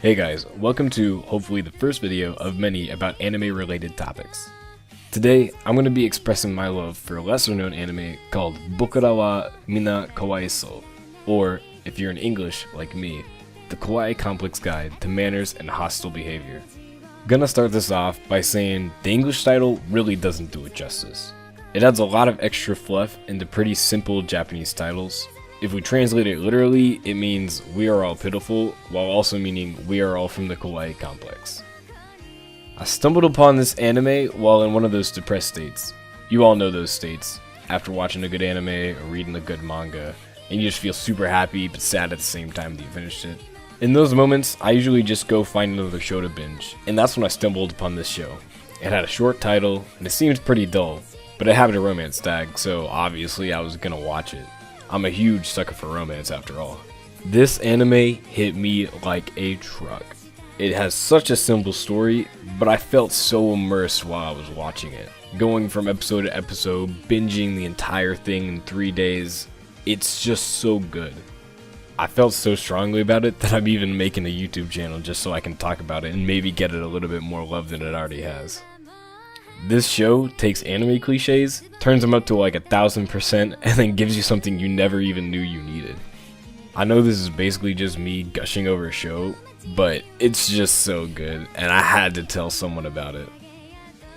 Hey guys, welcome to hopefully the first video of many about anime related topics. Today, I'm going to be expressing my love for a lesser known anime called Bokura wa Minna Kawaisou, or, if you're in English like me, the Kawaii Complex Guide to Manners and Hostile Behavior. Gonna start this off by saying the English title really doesn't do it justice. It adds a lot of extra fluff into pretty simple Japanese titles. If we translate it literally, it means we are all pitiful, while also meaning we are all from the Kawaii complex. I stumbled upon this anime while in one of those depressed states. You all know those states, after watching a good anime or reading a good manga, and you just feel super happy but sad at the same time that you finished it. In those moments, I usually just go find another show to binge, and that's when I stumbled upon this show. It had a short title, and it seemed pretty dull, but it had a romance tag, so obviously I was gonna watch it. I'm a huge sucker for romance after all. This anime hit me like a truck. It has such a simple story, but I felt so immersed while I was watching it. Going from episode to episode, binging the entire thing in 3 days, it's just so good. I felt so strongly about it that I'm even making a YouTube channel just so I can talk about it and maybe get it a little bit more love than it already has. This show takes anime cliches, turns them up to like 1000%, and then gives you something you never even knew you needed. I know this is basically just me gushing over a show, but it's just so good, and I had to tell someone about it.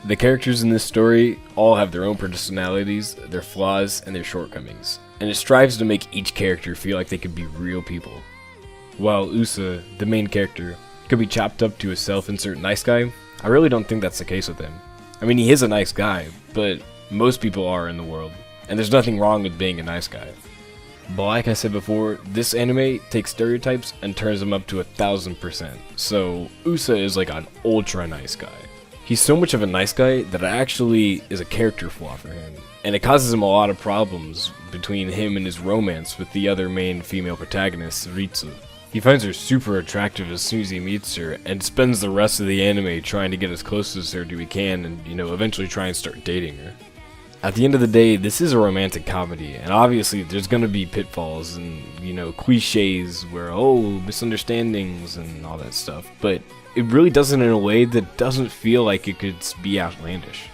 The characters in this story all have their own personalities, their flaws, and their shortcomings, and it strives to make each character feel like they could be real people. While Usa, the main character, could be chopped up to a self-insert nice guy, I really don't think that's the case with him. I mean, he is a nice guy, but most people are in the world, and there's nothing wrong with being a nice guy. But like I said before, this anime takes stereotypes and turns them up to 1000%, so Usa is like an ultra nice guy. He's so much of a nice guy that it actually is a character flaw for him, and it causes him a lot of problems between him and his romance with the other main female protagonist, Ritsu. He finds her super attractive as soon as he meets her, and spends the rest of the anime trying to get as close to her as he can and, eventually try and start dating her. At the end of the day, this is a romantic comedy, and obviously there's gonna be pitfalls and, cliches where, misunderstandings and all that stuff, but it really does it in a way that doesn't feel like it could be outlandish.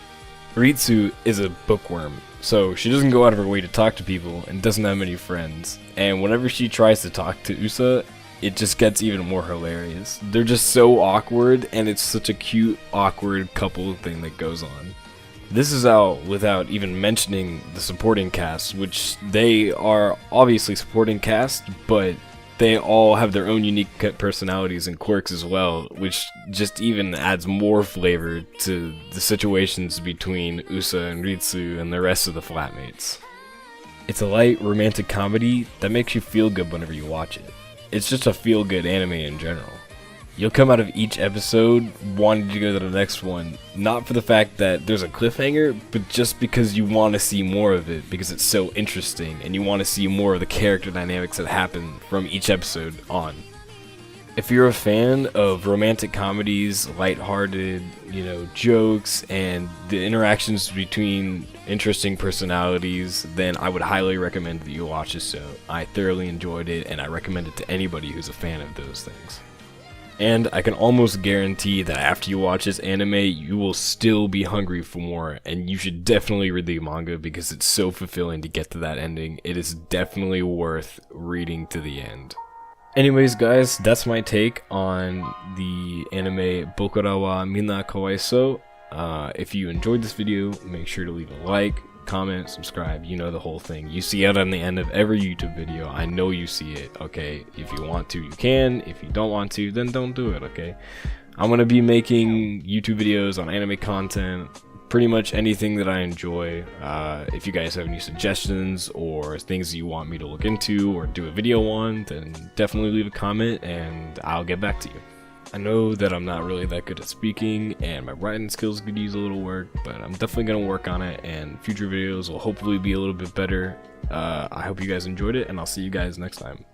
Ritsu is a bookworm, so she doesn't go out of her way to talk to people and doesn't have many friends, and whenever she tries to talk to Usa, it just gets even more hilarious. They're just so awkward, and it's such a cute, awkward couple thing that goes on. This is out without even mentioning the supporting cast, which they are obviously supporting cast, but they all have their own unique personalities and quirks as well, which just even adds more flavor to the situations between Usa and Ritsu and the rest of the flatmates. It's a light, romantic comedy that makes you feel good whenever you watch it. It's just a feel-good anime in general. You'll come out of each episode wanting to go to the next one, not for the fact that there's a cliffhanger, but just because you want to see more of it, because it's so interesting, and you want to see more of the character dynamics that happen from each episode on. If you're a fan of romantic comedies, lighthearted, jokes, and the interactions between interesting personalities, then I would highly recommend that you watch this show. I thoroughly enjoyed it, and I recommend it to anybody who's a fan of those things. And I can almost guarantee that after you watch this anime, you will still be hungry for more, and you should definitely read the manga because it's so fulfilling to get to that ending. It is definitely worth reading to the end. Anyways guys, that's my take on the anime Bokura wa Minna Kawaisou. If you enjoyed this video, make sure to leave a like, comment, subscribe, the whole thing. You see it on the end of every YouTube video. I know you see it, okay? If you want to, you can. If you don't want to, then don't do it, okay? I'm gonna be making YouTube videos on anime content, pretty much anything that I enjoy. If you guys have any suggestions or things you want me to look into or do a video on, then definitely leave a comment and I'll get back to you. I know that I'm not really that good at speaking and my writing skills could use a little work, but I'm definitely going to work on it, and future videos will hopefully be a little bit better. I hope you guys enjoyed it, and I'll see you guys next time.